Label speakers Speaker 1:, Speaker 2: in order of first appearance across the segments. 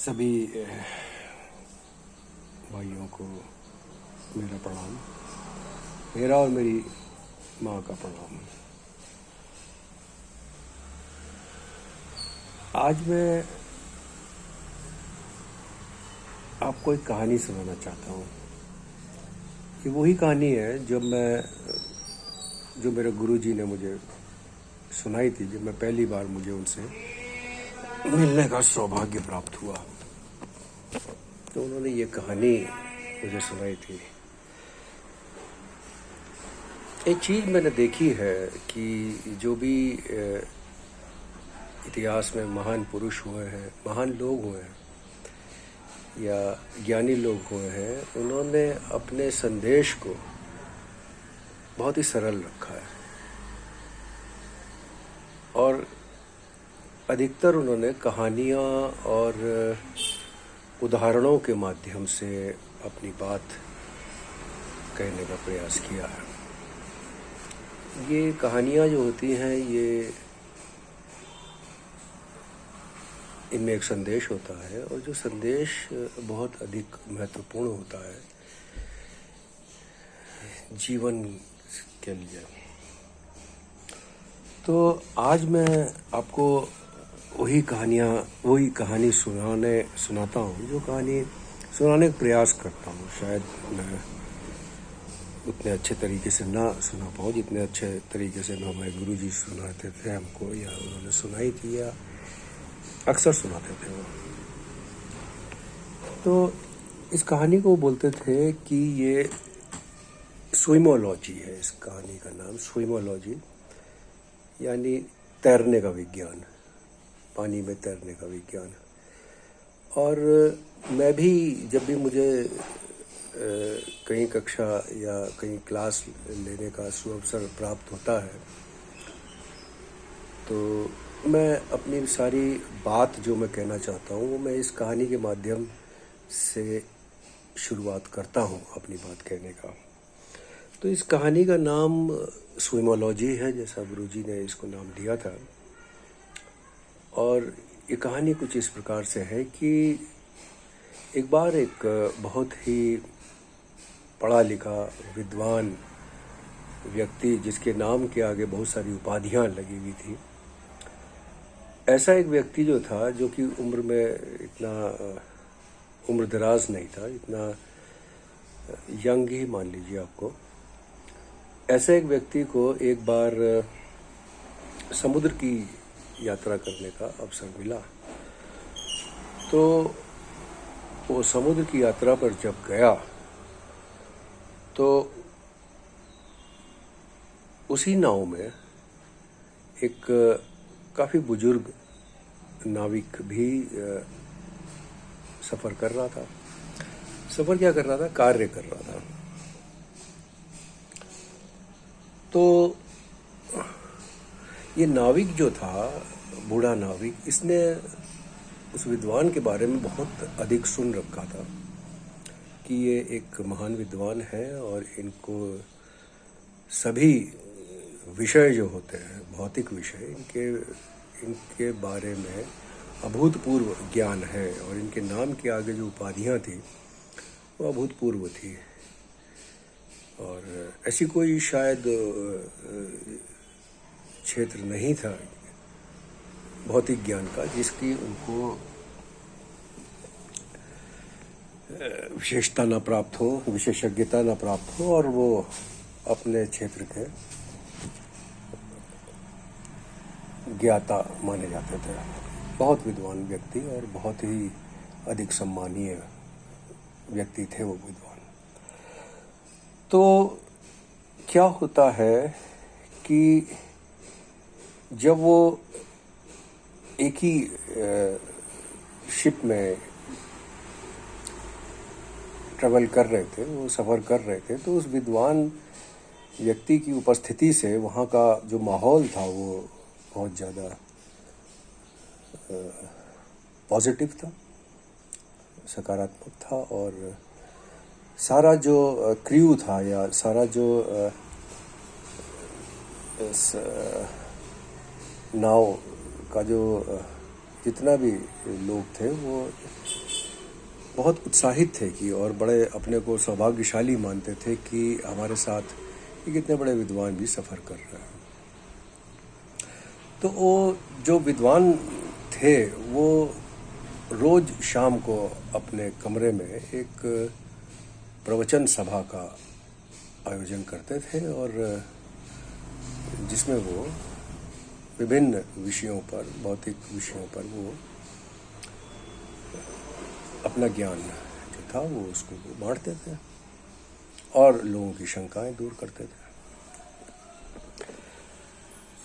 Speaker 1: सभी भाइयों को मेरा प्रणाम, मेरा और मेरी माँ का प्रणाम। आज मैं आपको एक कहानी सुनाना चाहता हूँ। ये वही कहानी है जो मेरे गुरुजी ने मुझे सुनाई थी जब मैं पहली बार मुझे उनसे मिलने का सौभाग्य प्राप्त हुआ। तो उन्होंने ये कहानी मुझे सुनाई थी। एक चीज़ मैंने देखी है कि जो भी इतिहास में महान पुरुष हुए हैं, महान लोग हुए हैं या ज्ञानी लोग हुए हैं, उन्होंने अपने संदेश को बहुत ही सरल रखा है और अधिकतर उन्होंने कहानियाँ और उदाहरणों के माध्यम से अपनी बात कहने का प्रयास किया है। ये कहानियाँ जो होती हैं, ये इनमें एक संदेश होता है और जो संदेश बहुत अधिक महत्वपूर्ण होता है जीवन के लिए। तो आज मैं आपको वही कहानी सुनाता हूँ जो कहानी सुनाने का प्रयास करता हूँ। शायद मैं उतने अच्छे तरीके से ना सुना पाऊँ जितने अच्छे तरीके से हमारे गुरुजी सुनाते थे हमको, या उन्होंने सुनाई थी या अक्सर सुनाते थे वो। तो इस कहानी को बोलते थे कि ये स्विमोलॉजी है। इस कहानी का नाम स्विमोलॉजी यानी तैरने का विज्ञान, पानी में तैरने का विज्ञान। और मैं भी जब भी मुझे कहीं कक्षा या कहीं क्लास लेने का सुअवसर प्राप्त होता है तो मैं अपनी सारी बात जो मैं कहना चाहता हूँ वो मैं इस कहानी के माध्यम से शुरुआत करता हूँ अपनी बात कहने का। तो इस कहानी का नाम स्विमोलॉजी है, जैसा गुरुजी ने इसको नाम दिया था। और ये कहानी कुछ इस प्रकार से है कि एक बार एक बहुत ही पढ़ा लिखा विद्वान व्यक्ति, जिसके नाम के आगे बहुत सारी उपाधियां लगी हुई थी, ऐसा एक व्यक्ति जो था, जो कि उम्र में इतना उम्र दराज नहीं था, इतना यंग ही मान लीजिए आपको, ऐसे एक व्यक्ति को एक बार समुद्र की यात्रा करने का अवसर मिला। तो वो समुद्र की यात्रा पर जब गया तो उसी नाव में एक काफ़ी बुजुर्ग नाविक भी सफ़र कर रहा था। सफ़र क्या कर रहा था? कार्य कर रहा था। तो ये नाविक जो था, बूढ़ा नाविक, इसने उस विद्वान के बारे में बहुत अधिक सुन रखा था कि ये एक महान विद्वान है और इनको सभी विषय जो होते हैं, भौतिक विषय, इनके बारे में अभूतपूर्व ज्ञान है और इनके नाम के आगे जो उपाधियां थी वो अभूतपूर्व थी। और ऐसी कोई शायद क्षेत्र नहीं था भौतिक ज्ञान का जिसकी उनको विशेषता न प्राप्त हो, विशेषज्ञता न प्राप्त हो और वो अपने क्षेत्र के ज्ञाता माने जाते थे। बहुत विद्वान व्यक्ति और बहुत ही अधिक सम्मानीय व्यक्ति थे वो विद्वान। तो क्या होता है कि जब वो एक ही शिप में ट्रैवल कर रहे थे, वो सफ़र कर रहे थे, तो उस विद्वान व्यक्ति की उपस्थिति से वहाँ का जो माहौल था वो बहुत ज़्यादा पॉजिटिव था, सकारात्मक था। और सारा जो क्रू था या सारा जो नाव का जो जितना भी लोग थे वो बहुत उत्साहित थे कि और बड़े अपने को सौभाग्यशाली मानते थे कि हमारे साथ ये कितने बड़े विद्वान भी सफ़र कर रहे हैं। तो वो जो विद्वान थे वो रोज़ शाम को अपने कमरे में एक प्रवचन सभा का आयोजन करते थे और जिसमें वो विभिन्न विषयों पर, भौतिक विषयों पर वो अपना ज्ञान जो था वो उसको बांटते थे और लोगों की शंकाएं दूर करते थे।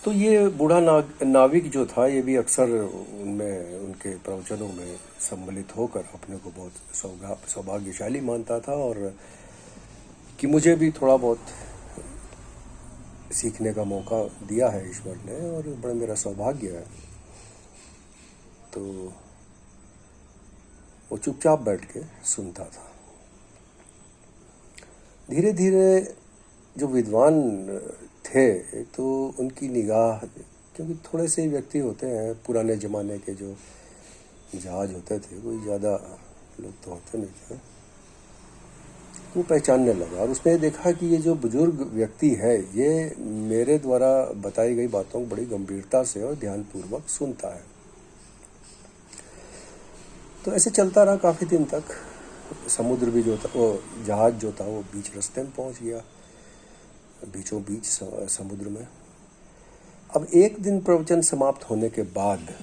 Speaker 1: तो ये बूढ़ा नाविक जो था ये भी अक्सर उनमें, उनके प्रवचनों में सम्मिलित होकर अपने को बहुत सौभाग्यशाली मानता था और कि मुझे भी थोड़ा बहुत सीखने का मौका दिया है ईश्वर ने और बड़ा मेरा सौभाग्य है। तो वो चुपचाप बैठ के सुनता था। धीरे धीरे जो विद्वान थे तो उनकी निगाह, क्योंकि थोड़े से व्यक्ति होते हैं पुराने ज़माने के जो जहाज होते थे, कोई ज़्यादा लोग तो होते नहीं थे, वो पहचानने लगा और उसने देखा कि ये जो बुजुर्ग व्यक्ति है ये मेरे द्वारा बताई गई बातों को बड़ी गंभीरता से और ध्यानपूर्वक सुनता है। तो ऐसे चलता रहा काफ़ी दिन तक। समुद्र भी जो था, वो जहाज जो था वो बीच रास्ते में पहुंच गया, बीचों बीच समुद्र में। अब एक दिन प्रवचन समाप्त होने के बाद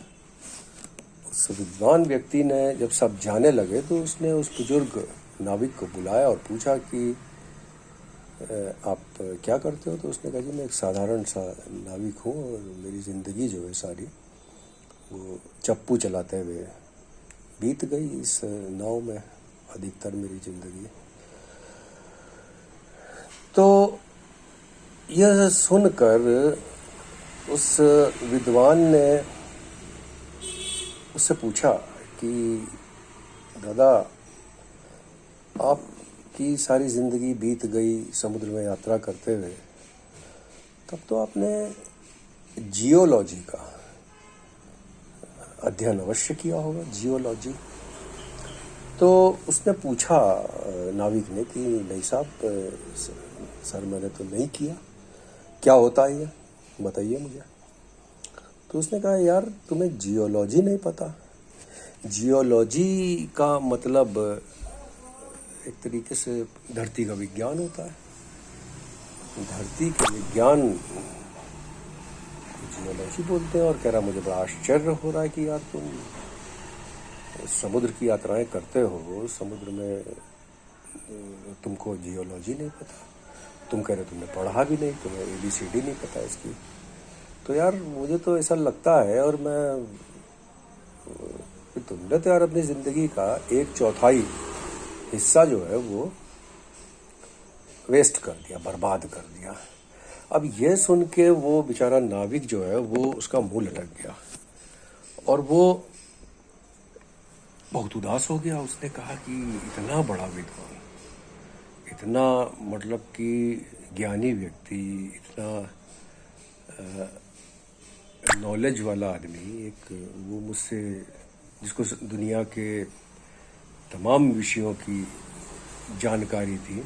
Speaker 1: उस विद्वान व्यक्ति ने जब सब जाने लगे तो उसने उस बुजुर्ग नाविक को बुलाया और पूछा कि आप क्या करते हो? तो उसने कहा जी मैं एक साधारण सा नाविक हूँ और मेरी ज़िंदगी जो है सारी वो चप्पू चलाते हुए बीत गई इस नाव में, अधिकतर मेरी ज़िंदगी। तो यह सुनकर उस विद्वान ने उससे पूछा कि दादा आपकी सारी ज़िंदगी बीत गई समुद्र में यात्रा करते हुए, तब तो आपने जियोलॉजी का अध्ययन अवश्य किया होगा, जियोलॉजी। तो उसने पूछा नाविक ने कि नहीं साहब, सर मैंने तो नहीं किया, क्या होता है ये बताइए मुझे। तो उसने कहा यार तुम्हें जियोलॉजी नहीं पता? जियोलॉजी का मतलब एक तरीके से धरती का विज्ञान होता है। धरती के विज्ञान जियोलॉजी बोलते हैं। और कह रहा मुझे बड़ा आश्चर्य हो रहा है कि यार तुम समुद्र की यात्राएं करते हो, समुद्र में तुमको जियोलॉजी नहीं पता। तुम कह रहे तुमने पढ़ा भी नहीं, तुम्हें ABCD नहीं पता इसकी। तो यार मुझे तो ऐसा लगता है, और तुमने तो यार अपनी ज़िंदगी का 1/4 हिस्सा जो है वो वेस्ट कर दिया, बर्बाद कर दिया। अब ये सुन के वो बेचारा नाविक जो है वो उसका मुंह लटक गया और वो बहुत उदास हो गया। उसने कहा कि इतना बड़ा विद्वान, इतना मतलब कि ज्ञानी व्यक्ति, इतना नॉलेज वाला आदमी, एक वो मुझसे जिसको दुनिया के तमाम विषयों की जानकारी थी,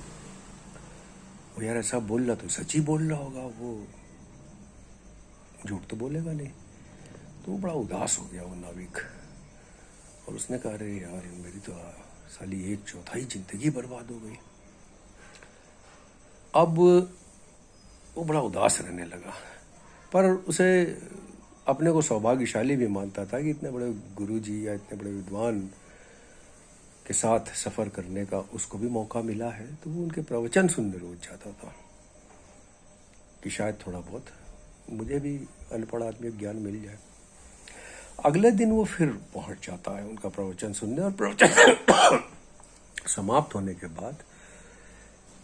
Speaker 1: वो यार ऐसा बोल रहा तो सच ही बोल रहा होगा, वो झूठ तो बोलेगा नहीं। तो वो बड़ा उदास हो गया वो नाविक और उसने कहा अरे यार मेरी तो साली 1/4 जिंदगी बर्बाद हो गई। अब वो बड़ा उदास रहने लगा, पर उसे अपने को सौभाग्यशाली भी मानता था कि इतने बड़े गुरुजी या इतने बड़े विद्वान के साथ सफ़र करने का उसको भी मौका मिला है। तो वो उनके प्रवचन सुनने रोज जाता था कि शायद थोड़ा बहुत मुझे भी अनपढ़ आदमी ज्ञान मिल जाए। अगले दिन वो फिर पहुंच जाता है उनका प्रवचन सुनने, और प्रवचन समाप्त होने के बाद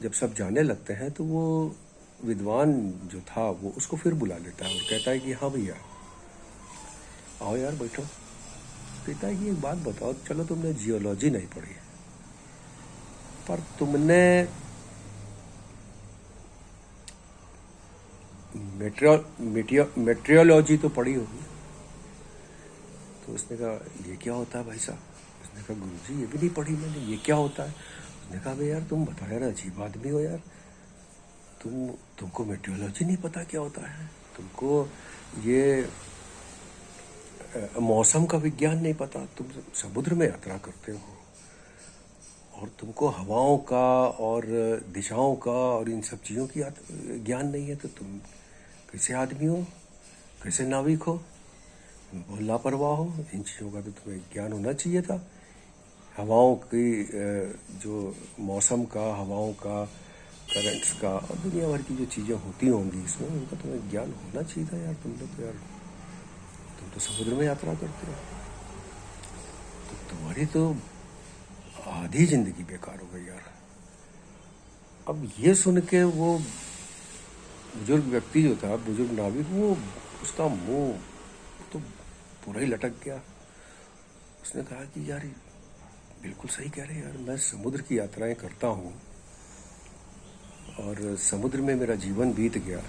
Speaker 1: जब सब जाने लगते हैं तो वो विद्वान जो था वो उसको फिर बुला लेता है और कहता है कि हाँ भैया आओ यार बैठो। कहता है कि एक बात बताओ, चलो तुमने जियोलॉजी नहीं पढ़ी पर तुमने मेट्रियोलॉजी तो पढ़ी होगी। तो तो उसने कहा ये क्या होता है भाई साहब? उसने कहा गुरुजी ये भी नहीं पढ़ी मैंने, ये क्या होता है? उसने कहा भाई यार तुम बता यार, अजीब आदमी हो यार, तुमको मेट्रोलॉजी नहीं पता क्या होता है? तुमको ये मौसम का विज्ञान नहीं पता? तुम समुद्र में यात्रा करते हो और तुमको हवाओं का और दिशाओं का और इन सब चीज़ों की ज्ञान नहीं है, तो तुम कैसे आदमी हो, कैसे नाविक हो? बहुत लापरवाह हो। इन चीज़ों का तो तुम्हें ज्ञान होना चाहिए था। हवाओं की जो मौसम का, हवाओं का, करंट्स का और दुनिया भर की जो चीज़ें होती होंगी इसमें, उनका तुम्हें ज्ञान होना चाहिए था यार। तुम तो समुद्र में यात्रा करते हो, तो तुम्हारी तो आधी जिंदगी बेकार हो गई यार। अब ये सुन के वो बुजुर्ग व्यक्ति जो था, बुजुर्ग नाविक, वो उसका मुंह तो पूरा ही लटक गया। उसने कहा कि यार बिल्कुल सही कह रहे यार, मैं समुद्र की यात्राएं करता हूँ और समुद्र में मेरा जीवन बीत गया,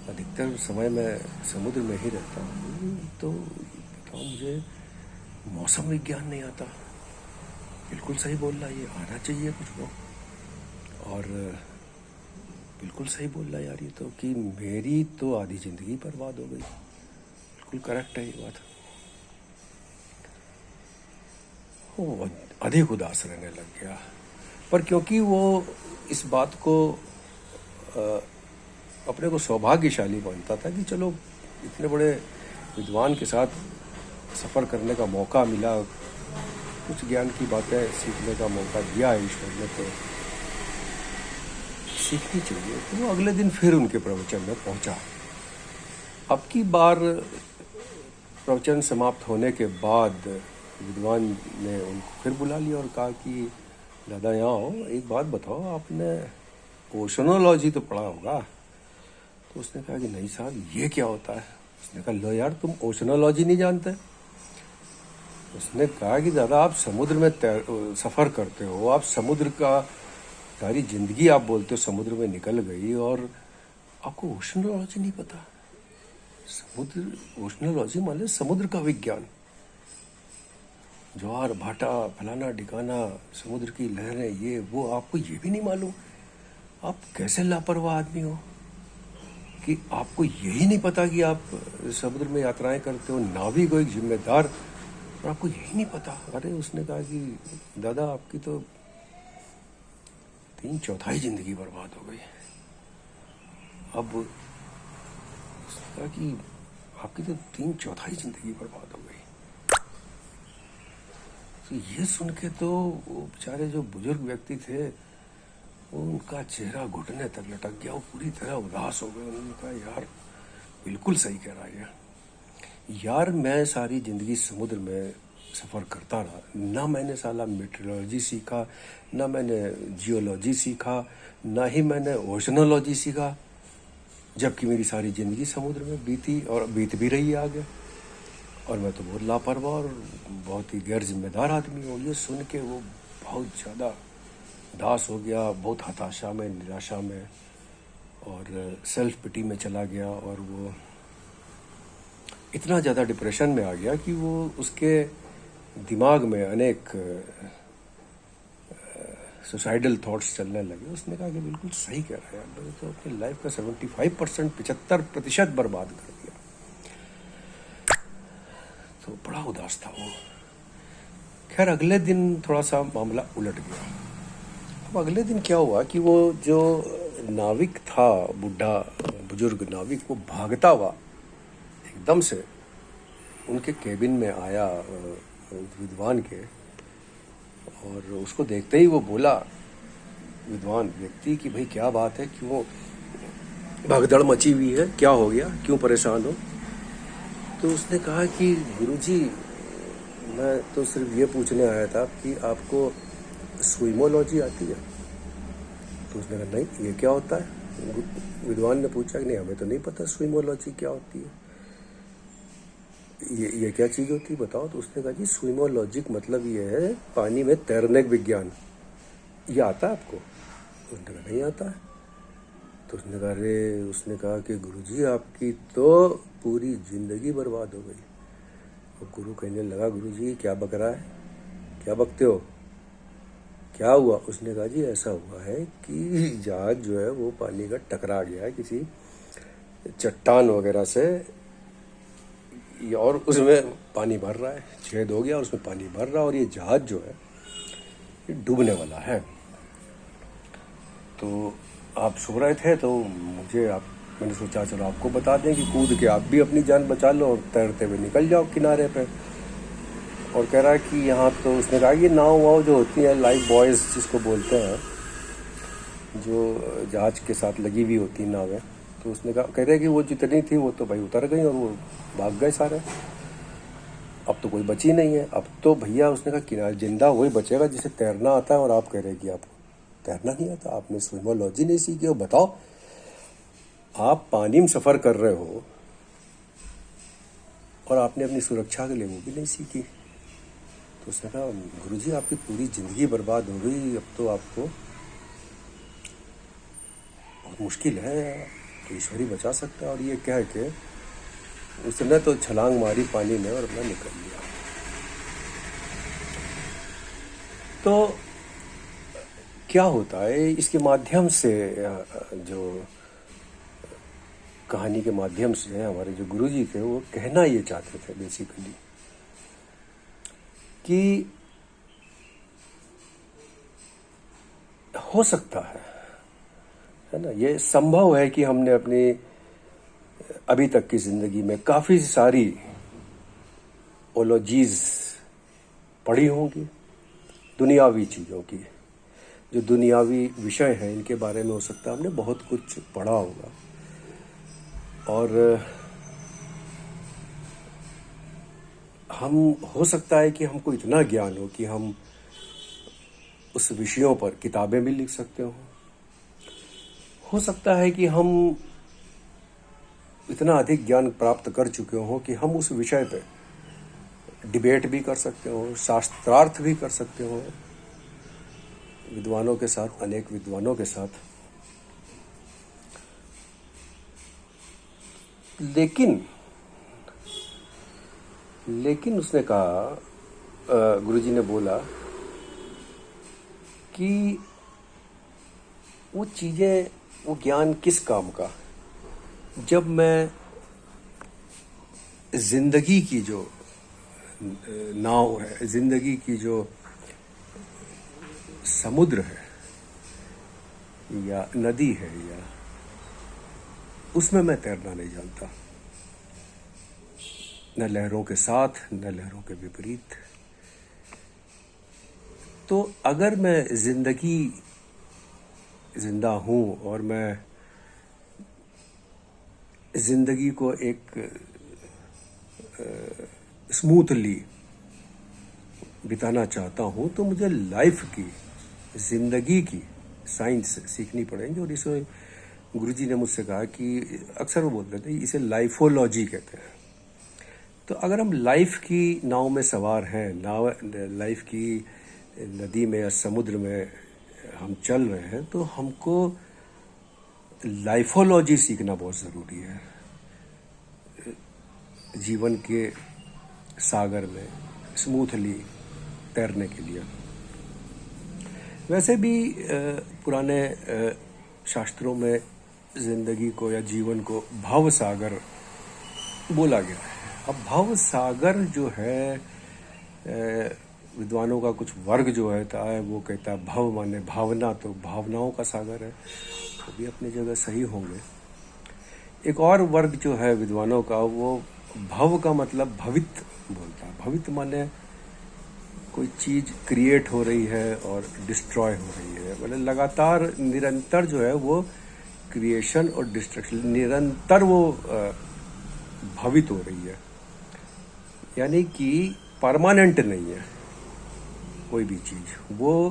Speaker 1: अधिकतर समय मैं समुद्र में ही रहता हूँ, तो बताओ मुझे मौसम विज्ञान नहीं आता। बिल्कुल सही बोल रहा है, ये आना चाहिए कुछ को। और बिल्कुल सही बोल रहा है यार ये तो, कि मेरी तो आधी ज़िंदगी बर्बाद हो गई। बिल्कुल करेक्ट है ये बात। वो अधिक उदास रहने लग गया, पर क्योंकि वो इस बात को अपने को सौभाग्यशाली मानता था कि चलो इतने बड़े विद्वान के साथ सफ़र करने का मौका मिला, कुछ ज्ञान की बातें सीखने का मौका दिया है ईश्वर ने, तो सीखनी चाहिए। तो वो अगले दिन फिर उनके प्रवचन में पहुंचा। अब की बार प्रवचन समाप्त होने के बाद विद्वान ने उनको फिर बुला लिया और कहा कि दादा यहाँ आओ, एक बात बताओ, आपने ओशनोलॉजी तो पढ़ा होगा? तो उसने कहा कि नहीं साहब, ये क्या होता है? उसने कहा लो यार, तुम ओशनोलॉजी नहीं जानते? उसने कहा कि दादा आप समुद्र में सफ़र करते हो, आप समुद्र का सारी ज़िंदगी आप बोलते हो समुद्र में निकल गई और आपको ओशनोलॉजी नहीं पता? समुद्र, ओशनोलॉजी मान समुद्र का विज्ञान, ज्वार भाटा फलाना ठिकाना, समुद्र की लहरें, ये वो, आपको ये भी नहीं मालूम? आप कैसे लापरवाह आदमी हो कि आपको यही नहीं पता कि आप समुद्र में यात्राएं करते हो, नाविक हो, एक जिम्मेदार, और आपको यही नहीं पता? अरे उसने कहा कि दादा आपकी तो 3/4 जिंदगी बर्बाद हो गई। अब उसने कहा कि आपकी तो 3/4 जिंदगी बर्बाद हो गई। तो ये सुन के तो वो बेचारे जो बुजुर्ग व्यक्ति थे, उनका चेहरा घुटने तक लटक गया, वो पूरी तरह उदास हो गए। उन्होंने कहा यार बिल्कुल सही कह रहा है यार, मैं सारी ज़िंदगी समुद्र में सफ़र करता रहा, ना मैंने साला मेट्रोलॉजी सीखा, ना मैंने जियोलॉजी सीखा, ना ही मैंने ओशनोलॉजी सीखा, जबकि मेरी सारी ज़िंदगी समुद्र में बीती और बीत भी रही है आगे, और मैं तो बहुत लापरवाह और बहुत ही गैर जिम्मेदार आदमी हूँ। ये सुन के वो बहुत ज़्यादा उदास हो गया, बहुत हताशा में, निराशा में और सेल्फ पिटी में चला गया, और वो इतना ज़्यादा डिप्रेशन में आ गया कि वो उसके दिमाग में अनेक सुसाइडल थॉट्स चलने लगे। उसने कहा कि बिल्कुल सही कह रहा है, मैंने तो अपनी लाइफ का 75% 75% बर्बाद कर दिया। तो बड़ा उदास था वो। खैर अगले दिन थोड़ा सा मामला उलट गया। अब अगले दिन क्या हुआ कि वो जो नाविक था, बुढ़ा बुजुर्ग नाविक, वो भागता हुआ एकदम से उनके केबिन में आया विद्वान के, और उसको देखते ही वो बोला, विद्वान व्यक्ति, कि भाई क्या बात है, क्यों भागदड़ मची हुई है, क्या हो गया, क्यों परेशान हो? तो उसने कहा कि गुरुजी मैं तो सिर्फ ये पूछने आया था कि आपको स्विमोलॉजी आती है? तो उसने कहा नहीं, ये क्या होता है? विद्वान ने पूछा कि नहीं हमें तो नहीं पता स्विमोलॉजी क्या होती है, ये क्या चीज़ होती है बताओ। तो उसने कहा जी स्विमोलॉजिक मतलब ये है पानी में तैरने का विज्ञान, ये आता है आपको? उसने कहा नहीं आता है। तो उसने कहा अरे, उसने कहा कि गुरुजी आपकी तो पूरी ज़िंदगी बर्बाद हो गई। तो गुरु कहने लगा, गुरु जी क्या बक रहा है, क्या बकते हो, क्या हुआ? उसने कहा, जी ऐसा हुआ है कि जहाज जो है वो पानी का टकरा गया है किसी चट्टान वगैरह से, और उसमें पानी भर रहा है, छेद हो गया और उसमें पानी भर रहा है, और ये जहाज जो है ये डूबने वाला है। तो आप सो रहे थे तो मैंने सोचा चलो आपको बता दें कि कूद के आप भी अपनी जान बचा लो और तैरते हुए निकल जाओ किनारे पे। और कह रहा है कि यहाँ तो उसने कहा कि नाव वाव जो होती है, लाइफ बॉयज़ जिसको बोलते हैं, जो जहाज के साथ लगी हुई होती है नावें, तो उसने कहा, कह रहे कि वो जितनी थी वो तो भाई उतर गई और वो भाग गए सारे, अब तो कोई बची नहीं है। अब तो भैया उसने कहा किनारे जिंदा वही बचेगा जिसे तैरना आता है, और आप कह रहे कि आपको तैरना नहीं आता, आपने स्विमोलॉजी नहीं सीखी हो। बताओ, आप पानी में सफ़र कर रहे हो और आपने अपनी सुरक्षा के लिए वो भी नहीं सीखी। तो उसने कहा, गुरुजी आपकी पूरी ज़िंदगी बर्बाद हो गई, अब तो आपको बहुत मुश्किल है, तो ईश्वर ही बचा सकता है। और ये कह के उसने तो छलांग मारी पानी में और अपना निकल लिया। तो क्या होता है इसके माध्यम से, जो कहानी के माध्यम से हमारे जो गुरुजी थे वो कहना ये चाहते थे बेसिकली कि हो सकता है ना, ये संभव है कि हमने अपनी अभी तक की ज़िंदगी में काफ़ी सारी ओलॉजीज पढ़ी होंगी, दुनियावी चीज़ों की, जो दुनियावी विषय हैं इनके बारे में हो सकता है हमने बहुत कुछ पढ़ा होगा। और हम हो सकता है कि हमको इतना ज्ञान हो कि हम उस विषयों पर किताबें भी लिख सकते हो सकता है कि हम इतना अधिक ज्ञान प्राप्त कर चुके हों कि हम उस विषय पे डिबेट भी कर सकते हो, शास्त्रार्थ भी कर सकते हो विद्वानों के साथ, अनेक विद्वानों के साथ। लेकिन उसने कहा, गुरुजी ने बोला कि वो चीज़ें, वो ज्ञान किस काम का, जब मैं जिंदगी की जो नाव है, जिंदगी की जो समुद्र है या नदी है, या उसमें मैं तैरना नहीं जानता, न लहरों के साथ न लहरों के विपरीत। तो अगर मैं जिंदा हूँ और मैं जिंदगी को एक स्मूथली बिताना चाहता हूँ, तो मुझे लाइफ की, जिंदगी की साइंस सीखनी पड़ेगी। और इसे गुरुजी ने मुझसे कहा कि अक्सर वो बोलते थे इसे लाइफोलॉजी कहते हैं। तो अगर हम लाइफ की नाव में सवार हैं, लाइफ की नदी में या समुद्र में हम चल रहे हैं, तो हमको लाइफोलॉजी सीखना बहुत ज़रूरी है जीवन के सागर में स्मूथली तैरने के लिए। वैसे भी पुराने शास्त्रों में ज़िंदगी को या जीवन को भव सागर बोला गया है। अब भव सागर जो है, विद्वानों का कुछ वर्ग जो है वो कहता है भव माने भावना, तो भावनाओं का सागर है, वो भी अपनी जगह सही होंगे। एक और वर्ग जो है विद्वानों का, वो भव का मतलब भवित बोलता है। भवित माने कोई चीज़ क्रिएट हो रही है और डिस्ट्रॉय हो रही है, मतलब लगातार निरंतर जो है वो क्रिएशन और डिस्ट्रक्शन, निरंतर वो भवित हो रही है, यानी कि परमानेंट नहीं है कोई भी चीज़, वो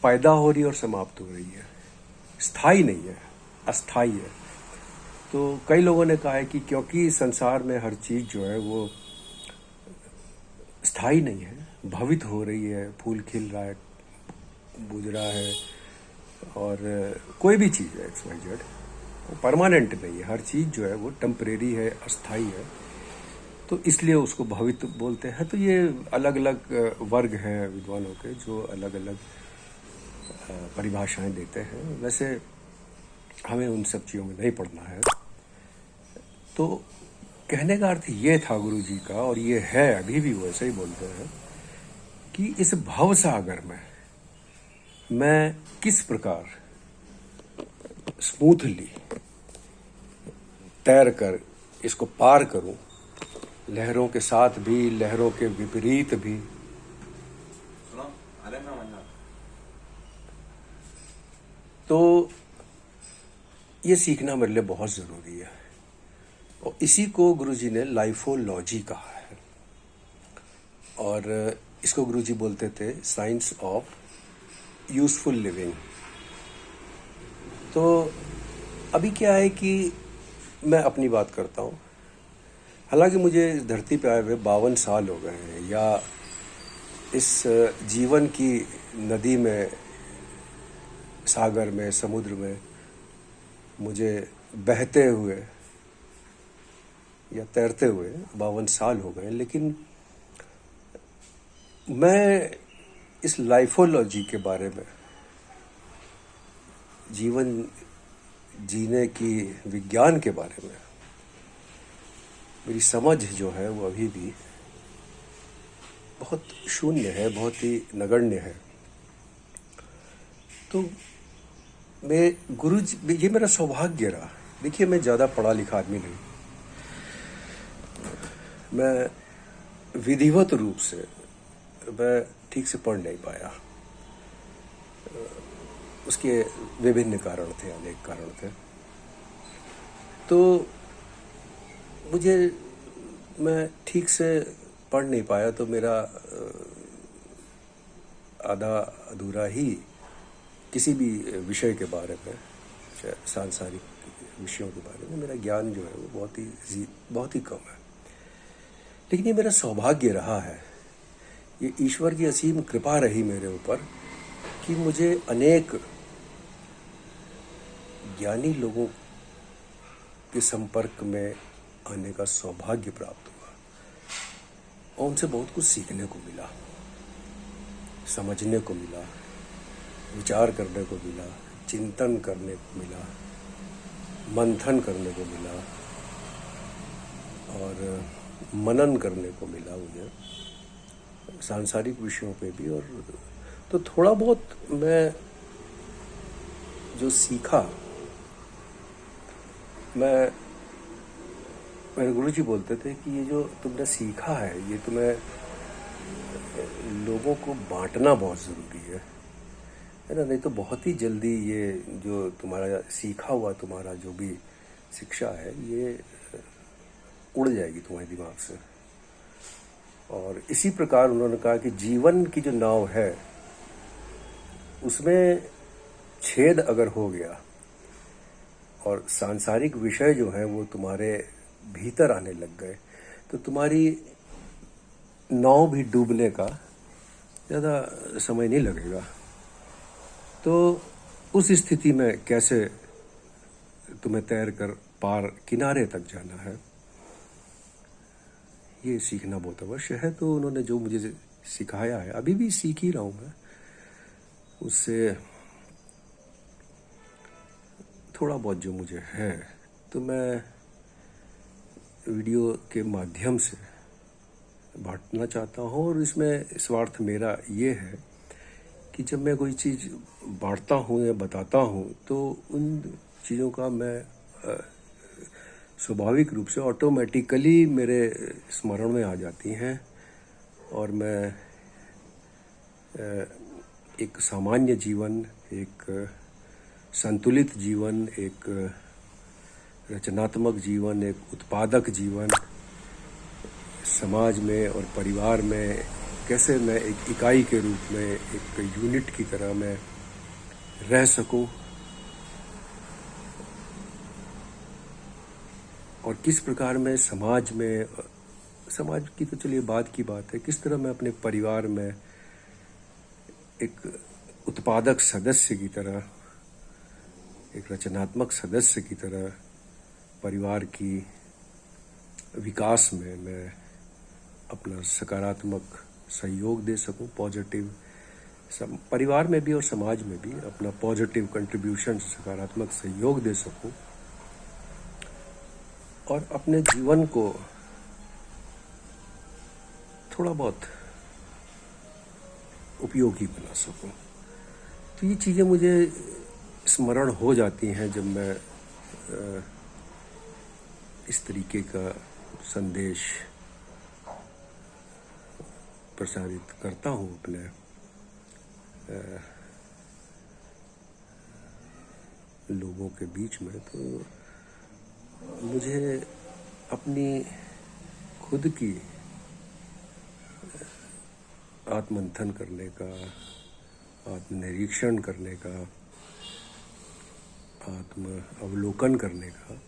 Speaker 1: पैदा हो रही है और समाप्त हो रही है, स्थायी नहीं है, अस्थायी है। तो कई लोगों ने कहा है कि क्योंकि संसार में हर चीज़ जो है वो स्थायी नहीं है, भवित हो रही है, फूल खिल रहा है, बुझ रहा है, और कोई भी चीज़ है XYZ, वो परमानेंट नहीं है। हर चीज़ जो है वो टेम्परेरी है, अस्थाई है, तो इसलिए उसको भवित बोलते हैं। तो ये अलग अलग वर्ग हैं विद्वानों के जो अलग अलग परिभाषाएं देते हैं। वैसे हमें उन सब चीज़ों में नहीं पढ़ना है। तो कहने का अर्थ ये था गुरु जी का, और ये है, अभी भी वैसे ही बोलते हैं, कि इस भव सागर में मैं किस प्रकार स्मूथली तैर कर इसको पार करूं, लहरों के साथ भी, लहरों के विपरीत भी। तो ये सीखना मेरे लिए बहुत ज़रूरी है, और इसी को गुरुजी ने लाइफोलॉजी कहा है, और इसको गुरुजी बोलते थे साइंस ऑफ यूजफुल लिविंग। तो अभी क्या है कि मैं अपनी बात करता हूँ। हालांकि मुझे इस धरती पे आए हुए 52 साल हो गए हैं, या इस जीवन की नदी में, सागर में, समुद्र में मुझे बहते हुए या तैरते हुए 52 साल हो गए। लेकिन मैं इस लाइफोलॉजी के बारे में, जीवन जीने की विज्ञान के बारे में मेरी समझ जो है वो अभी भी बहुत शून्य है, बहुत ही नगण्य है। तो मैं गुरु जी, ये मेरा सौभाग्य रहा। देखिए, मैं ज़्यादा पढ़ा लिखा आदमी नहीं, मैं विधिवत रूप से मैं ठीक से पढ़ नहीं पाया। उसके विभिन्न कारण थे, अनेक कारण थे। तो मैं ठीक से पढ़ नहीं पाया, तो मेरा आधा अधूरा ही किसी भी विषय के बारे में, सांसारिक विषयों के बारे में मेरा ज्ञान जो है वो बहुत ही कम है। लेकिन ये मेरा सौभाग्य रहा है, ये ईश्वर की असीम कृपा रही मेरे ऊपर कि मुझे अनेक ज्ञानी लोगों के संपर्क में आने का सौभाग्य प्राप्त हुआ, और उनसे बहुत कुछ सीखने को मिला, समझने को मिला, विचार करने को मिला, चिंतन करने को मिला, मंथन करने को मिला, और मनन करने को मिला मुझे सांसारिक विषयों पे भी। और तो थोड़ा बहुत मैं जो सीखा, मेरे गुरुजी बोलते थे कि ये जो तुमने सीखा है, ये तुम्हें लोगों को बांटना बहुत ज़रूरी है ना। नहीं तो बहुत ही जल्दी ये जो तुम्हारा सीखा हुआ, तुम्हारा जो भी शिक्षा है, ये उड़ जाएगी तुम्हारे दिमाग से। और इसी प्रकार उन्होंने कहा कि जीवन की जो नाव है उसमें छेद अगर हो गया और सांसारिक विषय जो है वो तुम्हारे भीतर आने लग गए, तो तुम्हारी नाव भी डूबने का ज़्यादा समय नहीं लगेगा। तो उस स्थिति में कैसे तुम्हें तैर कर पार किनारे तक जाना है, ये सीखना बहुत अवश्य है। तो उन्होंने जो मुझे सिखाया है, अभी भी सीख ही रहा हूँ मैं, उससे थोड़ा बहुत जो मुझे है, तो मैं वीडियो के माध्यम से बांटना चाहता हूँ। और इसमें स्वार्थ मेरा ये है कि जब मैं कोई चीज़ बांटता हूँ या बताता हूँ, तो उन चीज़ों का मैं स्वाभाविक रूप से ऑटोमेटिकली मेरे स्मरण में आ जाती हैं, और मैं एक सामान्य जीवन, एक संतुलित जीवन, एक रचनात्मक जीवन, एक उत्पादक जीवन समाज में और परिवार में कैसे मैं एक इकाई के रूप में, एक यूनिट की तरह मैं रह सकूं, और किस प्रकार मैं समाज में, समाज की तो चलिए बात की बात है, किस तरह मैं अपने परिवार में एक उत्पादक सदस्य की तरह, एक रचनात्मक सदस्य की तरह परिवार की विकास में मैं अपना सकारात्मक सहयोग दे सकूं, पॉजिटिव परिवार में भी और समाज में भी अपना पॉजिटिव कंट्रीब्यूशन, सकारात्मक सहयोग दे सकूं और अपने जीवन को थोड़ा बहुत उपयोगी बना सकूं। तो ये चीज़ें मुझे स्मरण हो जाती हैं जब मैं इस तरीके का संदेश प्रसारित करता हूँ अपने लोगों के बीच में। तो मुझे अपनी खुद की आत्ममंथन करने का, आत्मनिरीक्षण करने का, आत्म अवलोकन करने का,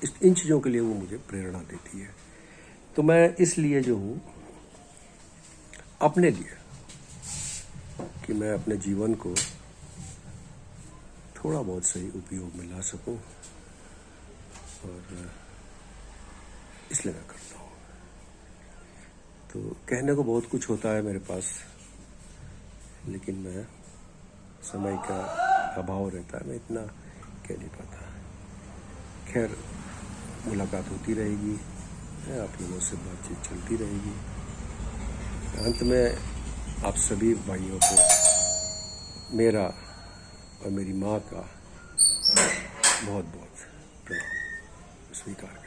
Speaker 1: इन चीज़ों के लिए वो मुझे प्रेरणा देती है। तो मैं इसलिए जो हूँ अपने लिए कि मैं अपने जीवन को थोड़ा बहुत सही उपयोग में ला सकूं और इसलिए मैं करता हूँ। तो कहने को बहुत कुछ होता है मेरे पास, लेकिन मैं समय का अभाव रहता है, मैं इतना कह नहीं पाता। खैर, मुलाकात होती रहेगी, आप लोगों से बातचीत चलती रहेगी। अंत में आप सभी भाइयों को मेरा और मेरी माँ का बहुत बहुत प्रणाम स्वीकार करें।